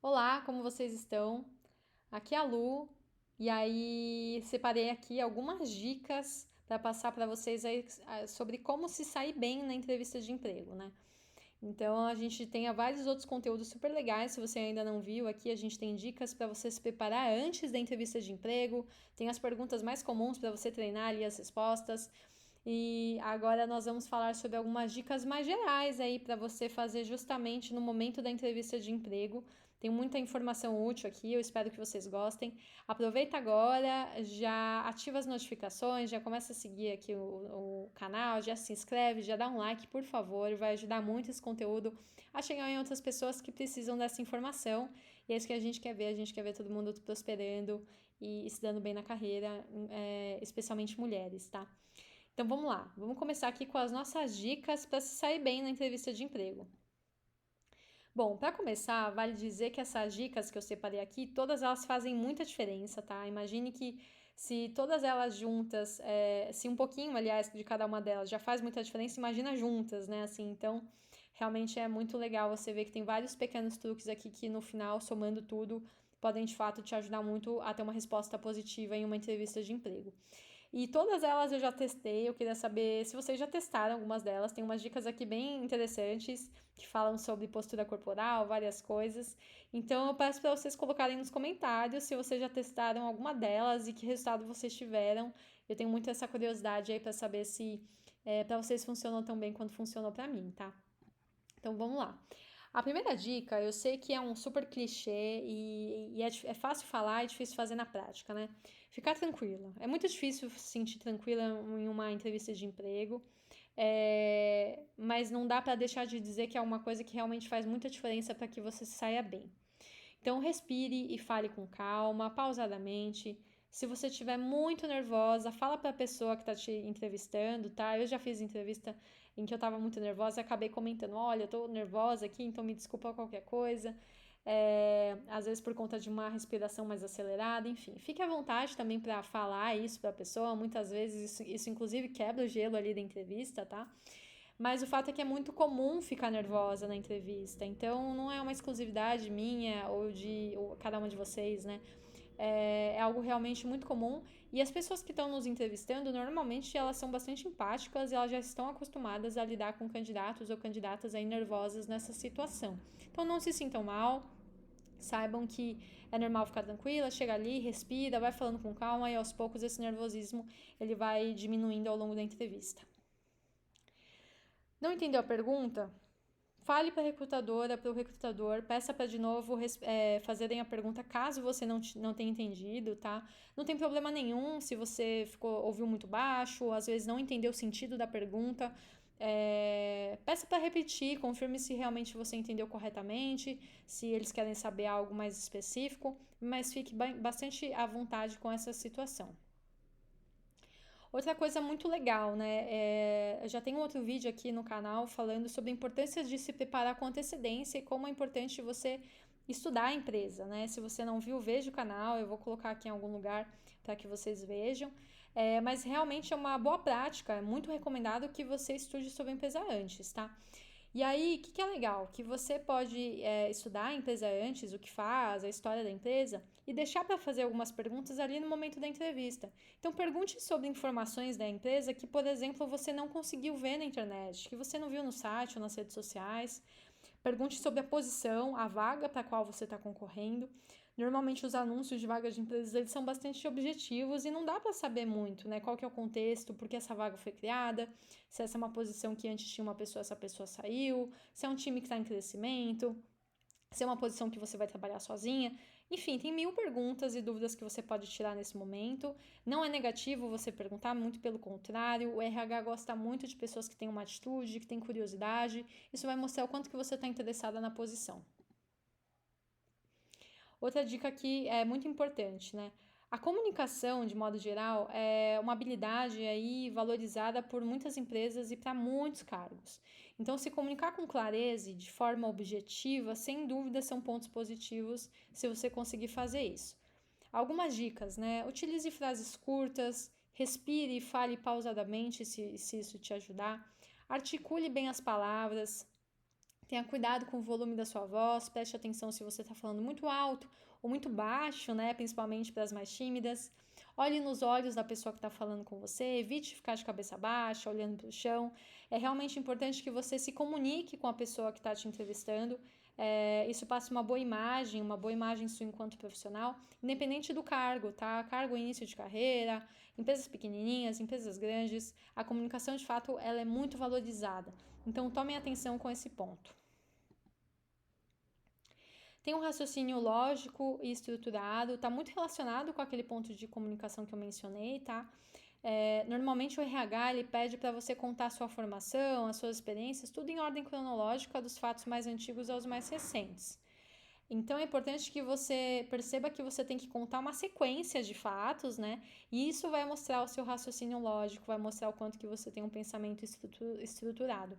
Olá, como vocês estão? Aqui é a Lu, e aí separei aqui algumas dicas para passar para vocês aí sobre como se sair bem na entrevista de emprego, né? Então a gente tem vários outros conteúdos super legais. Se você ainda não viu, aqui a gente tem dicas para você se preparar antes da entrevista de emprego, tem as perguntas mais comuns para você treinar ali as respostas. E agora nós vamos falar sobre algumas dicas mais gerais aí para você fazer justamente no momento da entrevista de emprego. Tem muita informação útil aqui, eu espero que vocês gostem. Aproveita agora, já ativa as notificações, já começa a seguir aqui o canal, já se inscreve, já dá um like, por favor, vai ajudar muito esse conteúdo a chegar em outras pessoas que precisam dessa informação. E é isso que a gente quer ver todo mundo prosperando e se dando bem na carreira, especialmente mulheres, tá? Então vamos lá, vamos começar aqui com as nossas dicas para se sair bem na entrevista de emprego. Bom, para começar, vale dizer que essas dicas que eu separei aqui, todas elas fazem muita diferença, tá? Imagine que se todas elas juntas, se um pouquinho, aliás, de cada uma delas já faz muita diferença, imagina juntas, né? Assim, então, realmente é muito legal você ver que tem vários pequenos truques aqui que no final, somando tudo, podem de fato te ajudar muito a ter uma resposta positiva em uma entrevista de emprego. E todas elas eu já testei, eu queria saber se vocês já testaram algumas delas. Tem umas dicas aqui bem interessantes que falam sobre postura corporal, várias coisas. Então eu peço para vocês colocarem nos comentários se vocês já testaram alguma delas e que resultado vocês tiveram. Eu tenho muito essa curiosidade aí para saber se para vocês funcionou tão bem quanto funcionou para mim, tá? Então vamos lá. A primeira dica, eu sei que é um super clichê e é fácil falar e difícil fazer na prática, né? Ficar tranquila. É muito difícil se sentir tranquila em uma entrevista de emprego, mas não dá para deixar de dizer que é uma coisa que realmente faz muita diferença para que você saia bem. Então, respire e fale com calma, pausadamente. Se você estiver muito nervosa, fala para a pessoa que está te entrevistando, tá? Eu já fiz entrevista em que eu estava muito nervosa e acabei comentando: olha, eu estou nervosa aqui, então me desculpa qualquer coisa. Às vezes por conta de uma respiração mais acelerada, enfim. Fique à vontade também para falar isso para a pessoa. Muitas vezes isso inclusive quebra o gelo ali da entrevista, tá? Mas o fato é que é muito comum ficar nervosa na entrevista, então não é uma exclusividade minha ou de cada uma de vocês, né? É algo realmente muito comum e as pessoas que estão nos entrevistando, normalmente elas são bastante empáticas e elas já estão acostumadas a lidar com candidatos ou candidatas aí nervosas nessa situação. Então não se sintam mal, saibam que é normal ficar tranquila, chega ali, respira, vai falando com calma e aos poucos esse nervosismo ele vai diminuindo ao longo da entrevista. Não entendeu a pergunta? Fale para a recrutadora, para o recrutador, peça para de novo fazerem a pergunta caso você não tenha entendido, tá? Não tem problema nenhum se você ouviu muito baixo, ou às vezes não entendeu o sentido da pergunta. Peça para repetir, confirme se realmente você entendeu corretamente, se eles querem saber algo mais específico, mas fique bastante à vontade com essa situação. Outra coisa muito legal, né? Eu já tenho outro vídeo aqui no canal falando sobre a importância de se preparar com antecedência e como é importante você estudar a empresa, né? Se você não viu, veja o canal, eu vou colocar aqui em algum lugar para que vocês vejam. Mas realmente é uma boa prática, é muito recomendado que você estude sobre a empresa antes, tá? E aí, o que é legal? Que você pode estudar a empresa antes, o que faz, a história da empresa, e deixar para fazer algumas perguntas ali no momento da entrevista. Então, pergunte sobre informações da empresa que, por exemplo, você não conseguiu ver na internet, que você não viu no site ou nas redes sociais. Pergunte sobre a posição, a vaga para a qual você está concorrendo. Normalmente os anúncios de vagas de empresas eles são bastante objetivos e não dá para saber muito, né? Qual que é o contexto, por que essa vaga foi criada, se essa é uma posição que antes tinha uma pessoa, essa pessoa saiu, se é um time que está em crescimento, se é uma posição que você vai trabalhar sozinha. Enfim, tem mil perguntas e dúvidas que você pode tirar nesse momento. Não é negativo você perguntar, muito pelo contrário. O RH gosta muito de pessoas que têm uma atitude, que têm curiosidade. Isso vai mostrar o quanto que você está interessada na posição. Outra dica aqui é muito importante, né? A comunicação, de modo geral, é uma habilidade aí valorizada por muitas empresas e para muitos cargos. Então, se comunicar com clareza e de forma objetiva, sem dúvida, são pontos positivos se você conseguir fazer isso. Algumas dicas, né? Utilize frases curtas, respire e fale pausadamente se isso te ajudar. Articule bem as palavras, Tenha cuidado com o volume da sua voz, preste atenção se você está falando muito alto ou muito baixo, né? Principalmente para as mais tímidas. Olhe nos olhos da pessoa que está falando com você, evite ficar de cabeça baixa, olhando para o chão. É realmente importante que você se comunique com a pessoa que está te entrevistando. Isso passa uma boa imagem sua enquanto profissional, independente do cargo, tá? Cargo, início de carreira, empresas pequenininhas, empresas grandes, a comunicação de fato ela é muito valorizada. Então tomem atenção com esse ponto. Tem um raciocínio lógico e estruturado, está muito relacionado com aquele ponto de comunicação que eu mencionei, tá? Normalmente o RH ele pede para você contar a sua formação, as suas experiências, tudo em ordem cronológica, dos fatos mais antigos aos mais recentes. Então é importante que você perceba que você tem que contar uma sequência de fatos, né? E isso vai mostrar o seu raciocínio lógico, vai mostrar o quanto que você tem um pensamento estruturado.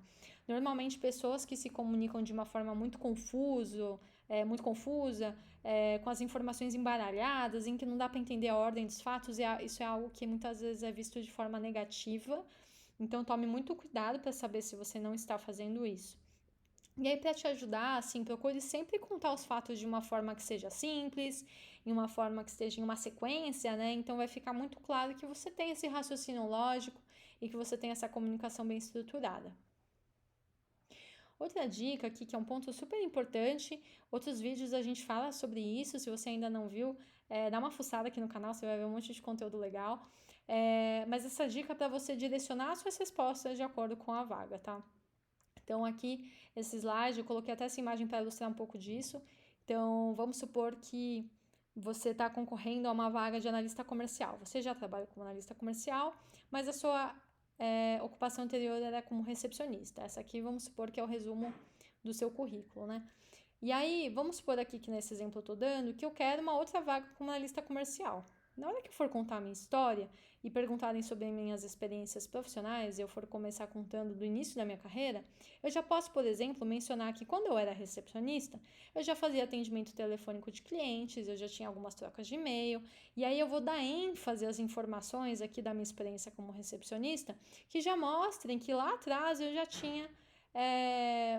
Normalmente pessoas que se comunicam de uma forma muito confusa, com as informações embaralhadas, em que não dá para entender a ordem dos fatos, isso é algo que muitas vezes é visto de forma negativa. Então tome muito cuidado para saber se você não está fazendo isso. E aí, para te ajudar, assim, procure sempre contar os fatos de uma forma que seja simples, em uma forma que esteja em uma sequência, né? Então, vai ficar muito claro que você tem esse raciocínio lógico e que você tem essa comunicação bem estruturada. Outra dica aqui, que é um ponto super importante, outros vídeos a gente fala sobre isso, se você ainda não viu, dá uma fuçada aqui no canal, você vai ver um monte de conteúdo legal. Mas essa dica é para você direcionar as suas respostas de acordo com a vaga, tá? Então, aqui, esse slide, eu coloquei até essa imagem para ilustrar um pouco disso. Então, vamos supor que você está concorrendo a uma vaga de analista comercial. Você já trabalha como analista comercial, mas a sua ocupação anterior era como recepcionista. Essa aqui, vamos supor que é o resumo do seu currículo, né? E aí, vamos supor aqui que nesse exemplo eu estou dando que eu quero uma outra vaga como analista comercial. Na hora que eu for contar a minha história e perguntarem sobre minhas experiências profissionais, e eu for começar contando do início da minha carreira, eu já posso, por exemplo, mencionar que quando eu era recepcionista, eu já fazia atendimento telefônico de clientes, eu já tinha algumas trocas de e-mail, e aí eu vou dar ênfase às informações aqui da minha experiência como recepcionista, que já mostrem que lá atrás eu já tinha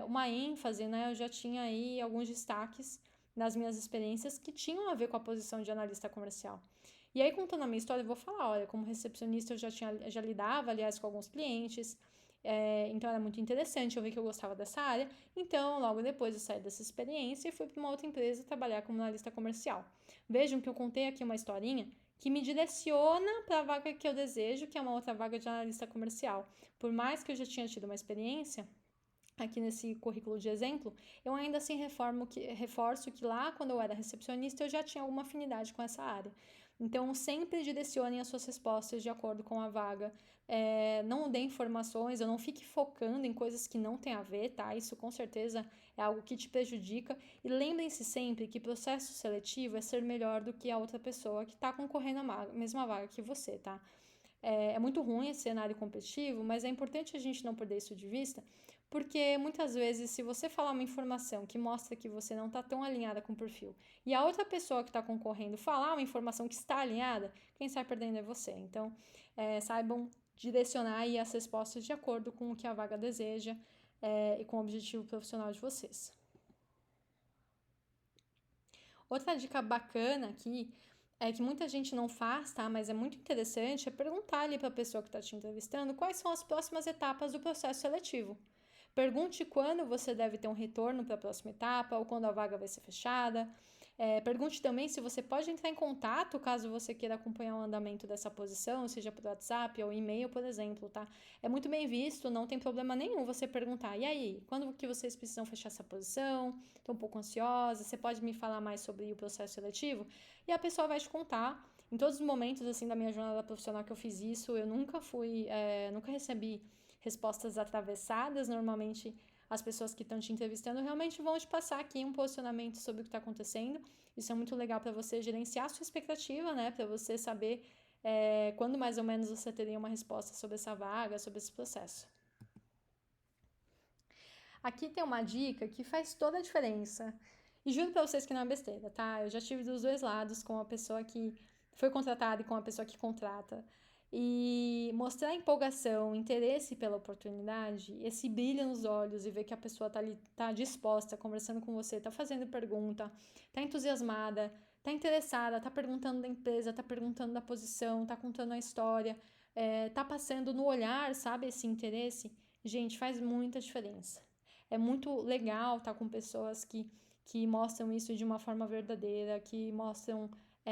uma ênfase, né? Eu já tinha aí alguns destaques nas minhas experiências que tinham a ver com a posição de analista comercial. E aí, contando a minha história, eu vou falar, olha, como recepcionista eu já lidava, aliás, com alguns clientes, então era muito interessante, eu vi que eu gostava dessa área, então logo depois eu saí dessa experiência e fui para uma outra empresa trabalhar como analista comercial. Vejam que eu contei aqui uma historinha que me direciona para a vaga que eu desejo, que é uma outra vaga de analista comercial. Por mais que eu já tinha tido uma experiência, aqui nesse currículo de exemplo, eu ainda assim reforço que lá, quando eu era recepcionista, eu já tinha alguma afinidade com essa área. Então, sempre direcionem as suas respostas de acordo com a vaga. Não dê informações, ou não fique focando em coisas que não têm a ver, tá? Isso com certeza é algo que te prejudica. E lembrem-se sempre que processo seletivo é ser melhor do que a outra pessoa que está concorrendo à mesma vaga que você, tá? É muito ruim esse cenário competitivo, mas é importante a gente não perder isso de vista, porque muitas vezes, se você falar uma informação que mostra que você não está tão alinhada com o perfil, e a outra pessoa que está concorrendo falar uma informação que está alinhada, quem sai perdendo é você. Então, saibam direcionar aí as respostas de acordo com o que a vaga deseja e com o objetivo profissional de vocês. Outra dica bacana aqui que muita gente não faz, tá? Mas é muito interessante, é perguntar ali para a pessoa que está te entrevistando quais são as próximas etapas do processo seletivo. Pergunte quando você deve ter um retorno para a próxima etapa ou quando a vaga vai ser fechada. Pergunte também se você pode entrar em contato caso você queira acompanhar o andamento dessa posição, seja por WhatsApp ou e-mail, por exemplo, tá? É muito bem visto, não tem problema nenhum você perguntar, e aí, quando que vocês precisam fechar essa posição? Estou um pouco ansiosa, você pode me falar mais sobre o processo seletivo? E a pessoa vai te contar. Em todos os momentos, assim, da minha jornada profissional que eu fiz isso, eu nunca recebi respostas atravessadas. Normalmente as pessoas que estão te entrevistando realmente vão te passar aqui um posicionamento sobre o que está acontecendo. Isso é muito legal para você gerenciar a sua expectativa, né? Para você saber quando mais ou menos você teria uma resposta sobre essa vaga, sobre esse processo. Aqui tem uma dica que faz toda a diferença. E juro para vocês que não é besteira, tá? Eu já tive dos dois lados, com a pessoa que foi contratada e com a pessoa que contrata. E mostrar empolgação, interesse pela oportunidade, esse brilho nos olhos e ver que a pessoa tá ali, tá disposta, conversando com você, tá fazendo pergunta, tá entusiasmada, tá interessada, tá perguntando da empresa, tá perguntando da posição, tá contando a história, tá passando no olhar, sabe, esse interesse, gente, faz muita diferença. É muito legal estar com pessoas que mostram isso de uma forma verdadeira, que mostram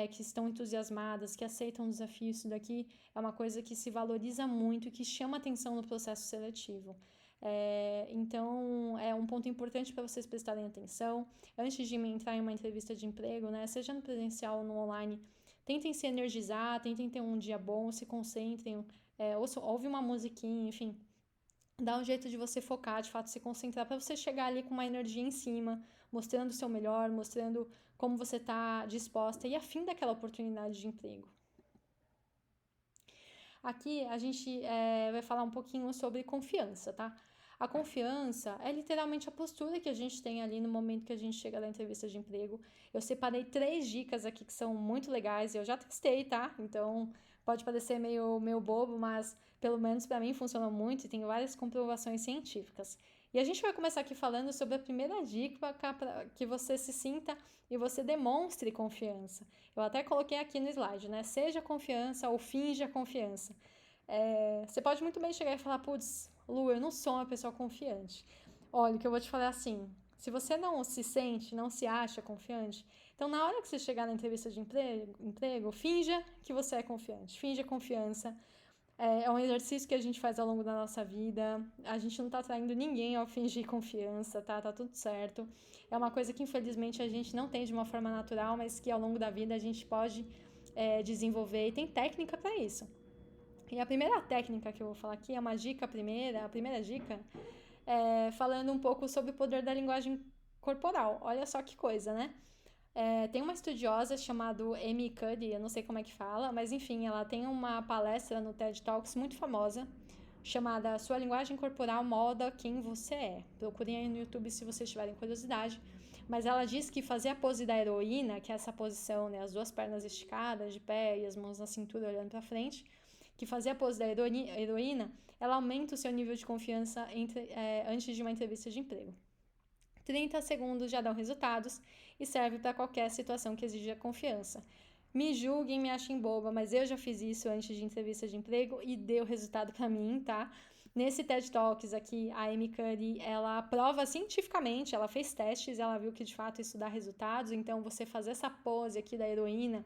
que estão entusiasmadas, que aceitam o desafio. Isso daqui é uma coisa que se valoriza muito e que chama atenção no processo seletivo. Então, é um ponto importante para vocês prestarem atenção. Antes de entrar em uma entrevista de emprego, né, seja no presencial ou no online, tentem se energizar, tentem ter um dia bom, se concentrem, ouve uma musiquinha, enfim, dá um jeito de você focar, de fato se concentrar para você chegar ali com uma energia em cima, mostrando o seu melhor, mostrando como você está disposta e afim daquela oportunidade de emprego. Aqui a gente vai falar um pouquinho sobre confiança, tá? A confiança é literalmente a postura que a gente tem ali no momento que a gente chega na entrevista de emprego. Eu separei 3 dicas aqui que são muito legais, eu já testei, tá? Então pode parecer meio bobo, mas pelo menos para mim funciona muito e tem várias comprovações científicas. E a gente vai começar aqui falando sobre a primeira dica para que você se sinta e você demonstre confiança. Eu até coloquei aqui no slide, né? Seja confiança ou finja confiança. Você pode muito bem chegar e falar, putz, Lu, eu não sou uma pessoa confiante. Olha, o que eu vou te falar assim, se você não se sente, não se acha confiante, então na hora que você chegar na entrevista de emprego, finja que você é confiante, finja confiança. É um exercício que a gente faz ao longo da nossa vida. A gente não tá traindo ninguém ao fingir confiança, tá? Tá tudo certo. É uma coisa que infelizmente a gente não tem de uma forma natural, mas que ao longo da vida a gente pode desenvolver e tem técnica para isso. E a primeira técnica que eu vou falar aqui é uma dica a primeira dica, falando um pouco sobre o poder da linguagem corporal. Olha só que coisa, né? Tem uma estudiosa chamada Amy Cuddy, eu não sei como é que fala, mas enfim, ela tem uma palestra no TED Talks muito famosa, chamada Sua Linguagem Corporal Molda Quem Você É. Procurem aí no YouTube se vocês tiverem curiosidade. Mas ela diz que fazer a pose da heroína, que é essa posição, né, as 2 pernas esticadas de pé e as mãos na cintura olhando para frente, que fazer a pose da heroína, ela aumenta o seu nível de confiança antes de uma entrevista de emprego. 30 segundos já dão resultados e serve para qualquer situação que exija confiança. Me julguem, me achem boba, mas eu já fiz isso antes de entrevista de emprego e deu resultado para mim, tá? Nesse TED Talks aqui, a Amy Cuddy, ela prova cientificamente, ela fez testes, ela viu que de fato isso dá resultados, então você fazer essa pose aqui da heroína,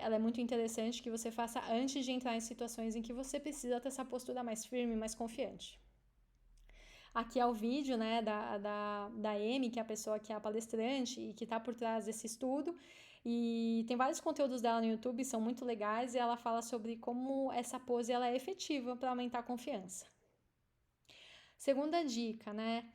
ela é muito interessante que você faça antes de entrar em situações em que você precisa ter essa postura mais firme, mais confiante. Aqui é o vídeo, né, da Amy, que é a pessoa que é a palestrante e que está por trás desse estudo. E tem vários conteúdos dela no YouTube, são muito legais, e ela fala sobre como essa pose ela é efetiva para aumentar a confiança. Segunda dica, né,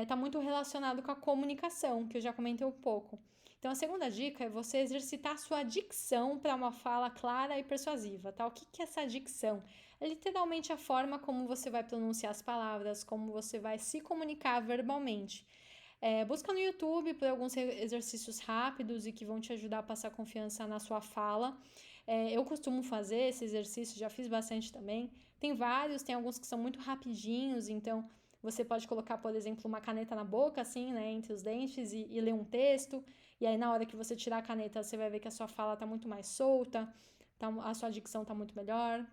tá muito relacionado com a comunicação, que eu já comentei um pouco. Então, a segunda dica é você exercitar a sua dicção para uma fala clara e persuasiva, tá? O que é essa dicção? É literalmente a forma como você vai pronunciar as palavras, como você vai se comunicar verbalmente. Busca no YouTube por alguns exercícios rápidos e que vão te ajudar a passar confiança na sua fala. Eu costumo fazer esse exercício, já fiz bastante também. Tem vários, tem alguns que são muito rapidinhos, então você pode colocar, por exemplo, uma caneta na boca, assim, né, entre os dentes e ler um texto. E aí, na hora que você tirar a caneta, você vai ver que a sua fala tá muito mais solta, a sua dicção tá muito melhor.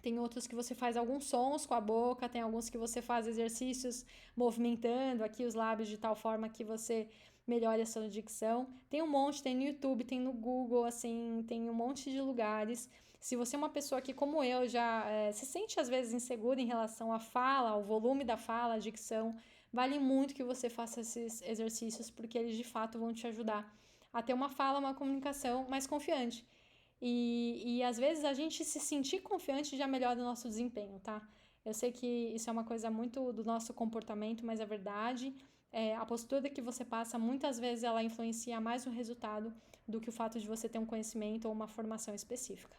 Tem outros que você faz alguns sons com a boca, tem alguns que você faz exercícios movimentando aqui os lábios de tal forma que você melhore a sua dicção. Tem um monte, tem no YouTube, tem no Google, assim, tem um monte de lugares. Se você é uma pessoa que, como eu, já se sente às vezes insegura em relação à fala, ao volume da fala, à dicção, vale muito que você faça esses exercícios, porque eles de fato vão te ajudar a ter uma fala, uma comunicação mais confiante. E às vezes a gente se sentir confiante já melhora o nosso desempenho, tá? Eu sei que isso é uma coisa muito do nosso comportamento, mas é verdade. A postura que você passa, muitas vezes ela influencia mais no resultado do que o fato de você ter um conhecimento ou uma formação específica.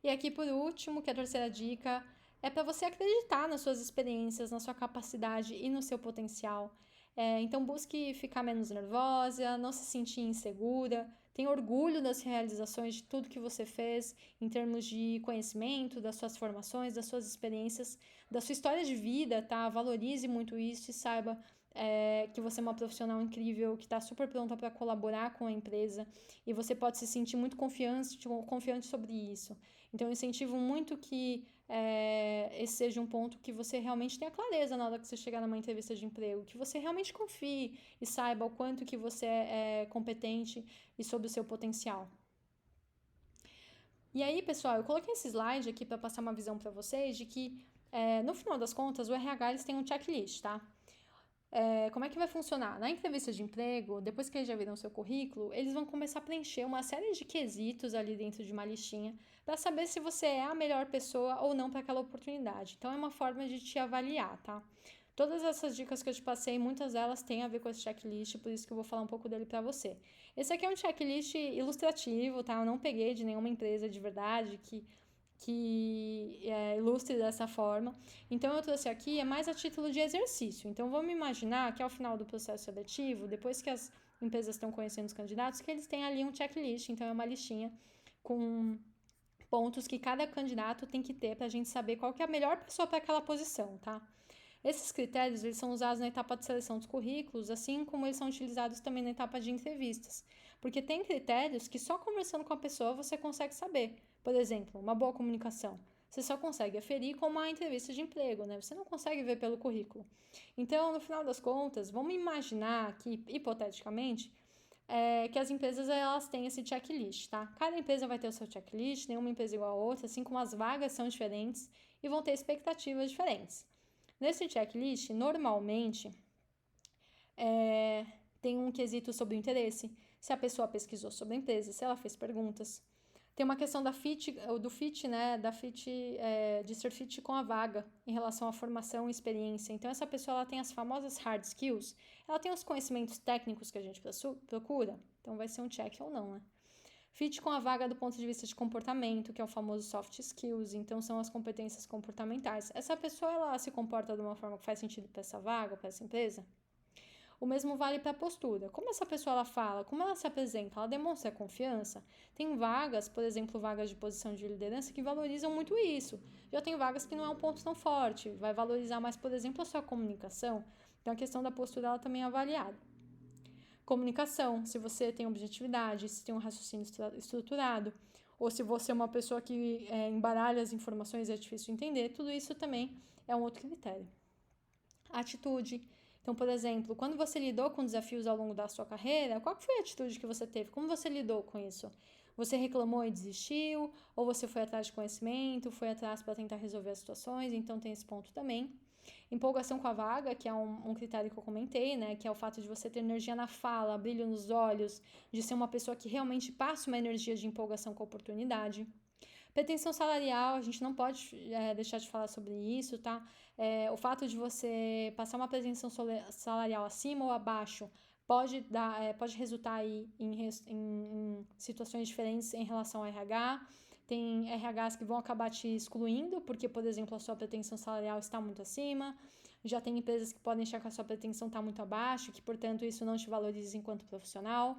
E aqui, por último, que é a terceira dica, é para você acreditar nas suas experiências, na sua capacidade e no seu potencial. Então, busque ficar menos nervosa, não se sentir insegura, tenha orgulho das realizações, de tudo que você fez em termos de conhecimento, das suas formações, das suas experiências, da sua história de vida, tá? Valorize muito isso e saiba que você é uma profissional incrível, que está super pronta para colaborar com a empresa e você pode se sentir muito confiante sobre isso. Então, eu incentivo muito que esse seja um ponto que você realmente tenha clareza na hora que você chegar numa entrevista de emprego, que você realmente confie e saiba o quanto que você é competente e sobre o seu potencial. E aí, pessoal, eu coloquei esse slide aqui para passar uma visão para vocês de que, no final das contas, o RH eles têm um checklist, tá? Como é que vai funcionar? Na entrevista de emprego, depois que eles já viram seu currículo, eles vão começar a preencher uma série de quesitos ali dentro de uma listinha para saber se você é a melhor pessoa ou não para aquela oportunidade. Então, é uma forma de te avaliar, tá? Todas essas dicas que eu te passei, muitas delas têm a ver com esse checklist, por isso que eu vou falar um pouco dele para você. Esse aqui é um checklist ilustrativo, tá? Eu não peguei de nenhuma empresa de verdade que ilustre dessa forma. Então, eu trouxe aqui mais a título de exercício. Então, vamos imaginar que ao final do processo seletivo, depois que as empresas estão conhecendo os candidatos, que eles têm ali um checklist. Então, é uma listinha com pontos que cada candidato tem que ter para a gente saber qual que é a melhor pessoa para aquela posição, tá? Esses critérios eles são usados na etapa de seleção dos currículos, assim como eles são utilizados também na etapa de entrevistas. Porque tem critérios que só conversando com a pessoa você consegue saber. Por exemplo, uma boa comunicação. Você só consegue aferir com uma entrevista de emprego, né? Você não consegue ver pelo currículo. Então, no final das contas, vamos imaginar que, hipoteticamente, que as empresas elas têm esse checklist, tá? Cada empresa vai ter o seu checklist, nenhuma empresa igual a outra, assim como as vagas são diferentes e vão ter expectativas diferentes. Nesse checklist, normalmente, tem um quesito sobre o interesse, se a pessoa pesquisou sobre a empresa, se ela fez perguntas. Tem uma questão do fit, né, de ser fit com a vaga em relação à formação e experiência. Então, essa pessoa ela tem as famosas hard skills, ela tem os conhecimentos técnicos que a gente procura, então vai ser um check ou não, né? Fit com a vaga do ponto de vista de comportamento, que é o famoso soft skills, então são as competências comportamentais. Essa pessoa ela se comporta de uma forma que faz sentido para essa vaga, para essa empresa? O mesmo vale para a postura. Como essa pessoa ela fala, como ela se apresenta, ela demonstra confiança? Tem vagas, por exemplo, vagas de posição de liderança que valorizam muito isso. Já tem vagas que não é um ponto tão forte, vai valorizar mais, por exemplo, a sua comunicação. Então a questão da postura ela também é avaliada. Comunicação, se você tem objetividade, se tem um raciocínio estruturado, ou se você é uma pessoa que embaralha as informações e é difícil de entender, tudo isso também é um outro critério. Atitude. Então, por exemplo, quando você lidou com desafios ao longo da sua carreira, qual foi a atitude que você teve? Como você lidou com isso? Você reclamou e desistiu? Ou você foi atrás de conhecimento, foi atrás para tentar resolver as situações? Então, tem esse ponto também. Empolgação com a vaga, que é um critério que eu comentei, né? Que é o fato de você ter energia na fala, brilho nos olhos, de ser uma pessoa que realmente passa uma energia de empolgação com a oportunidade. Pretensão salarial, a gente não pode deixar de falar sobre isso, tá? O fato de você passar uma pretensão salarial acima ou abaixo pode resultar aí em situações diferentes em relação ao RH. Tem RHs que vão acabar te excluindo, porque, por exemplo, a sua pretensão salarial está muito acima. Já tem empresas que podem achar que a sua pretensão está muito abaixo, que, portanto, isso não te valoriza enquanto profissional.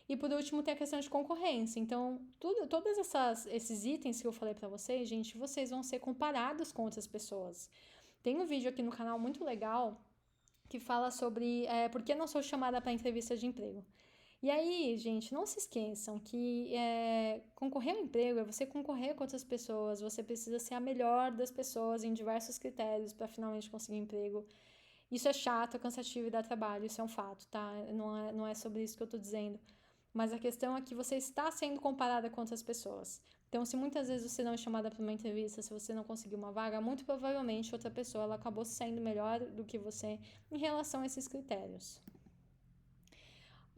E, por último, tem a questão de concorrência. Então, todos esses itens que eu falei para vocês, gente, vocês vão ser comparados com outras pessoas. Tem um vídeo aqui no canal muito legal que fala sobre por que não sou chamada para entrevista de emprego. E aí, gente, não se esqueçam que concorrer ao emprego é você concorrer com outras pessoas, você precisa ser a melhor das pessoas em diversos critérios para finalmente conseguir emprego. Isso é chato, é cansativo e dá trabalho, isso é um fato, tá? Não é sobre isso que eu tô dizendo. Mas a questão é que você está sendo comparada com outras pessoas. Então, se muitas vezes você não é chamada para uma entrevista, se você não conseguiu uma vaga, muito provavelmente outra pessoa ela acabou sendo melhor do que você em relação a esses critérios.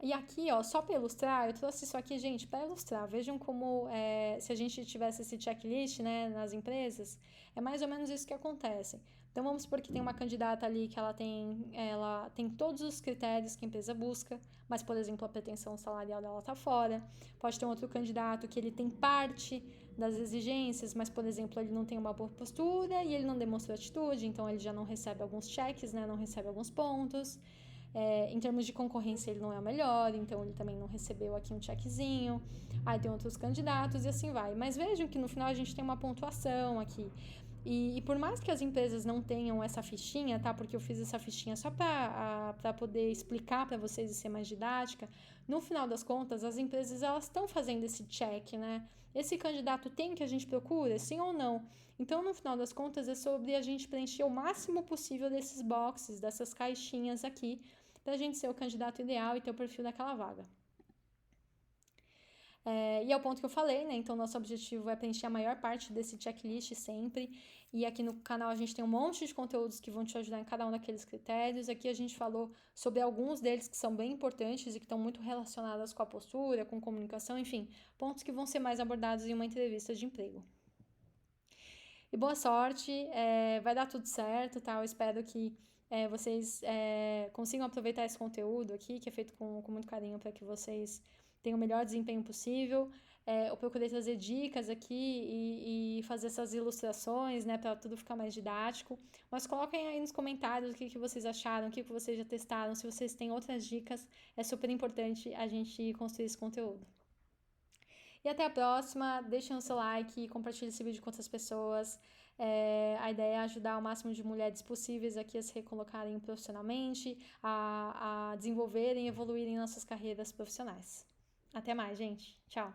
E aqui, ó, só para ilustrar, eu trouxe isso aqui, gente, para ilustrar. Vejam como, se a gente tivesse esse checklist, né, nas empresas, é mais ou menos isso que acontece. Então, vamos supor que tem uma candidata ali que ela tem todos os critérios que a empresa busca, mas, por exemplo, a pretensão salarial dela está fora. Pode ter um outro candidato que ele tem parte das exigências, mas, por exemplo, ele não tem uma boa postura e ele não demonstrou atitude, então ele já não recebe alguns cheques, né, não recebe alguns pontos. Em termos de concorrência, ele não é o melhor, então ele também não recebeu aqui um checkzinho. Aí tem outros candidatos e assim vai. Mas vejam que no final a gente tem uma pontuação aqui. E por mais que as empresas não tenham essa fichinha, tá? Porque eu fiz essa fichinha só para poder explicar para vocês e ser mais didática. No final das contas, as empresas elas estão fazendo esse check, né? Esse candidato tem o que a gente procura, sim ou não? Então, no final das contas, é sobre a gente preencher o máximo possível desses boxes, dessas caixinhas aqui, para a gente ser o candidato ideal e ter o perfil daquela vaga. E é o ponto que eu falei, né? Então, nosso objetivo é preencher a maior parte desse checklist sempre. E aqui no canal a gente tem um monte de conteúdos que vão te ajudar em cada um daqueles critérios. Aqui a gente falou sobre alguns deles que são bem importantes e que estão muito relacionados com a postura, com comunicação, enfim, pontos que vão ser mais abordados em uma entrevista de emprego. E boa sorte, vai dar tudo certo, tá? Eu espero que vocês consigam aproveitar esse conteúdo aqui, que é feito com muito carinho para que vocês tenham o melhor desempenho possível. Eu procurei trazer dicas aqui e fazer essas ilustrações, né, para tudo ficar mais didático. Mas coloquem aí nos comentários o que vocês acharam, o que vocês já testaram, se vocês têm outras dicas, é super importante a gente construir esse conteúdo. E até a próxima, deixem o seu like, compartilhe esse vídeo com outras pessoas. A ideia é ajudar o máximo de mulheres possíveis aqui a se recolocarem profissionalmente, a desenvolverem e evoluírem nossas carreiras profissionais. Até mais, gente. Tchau!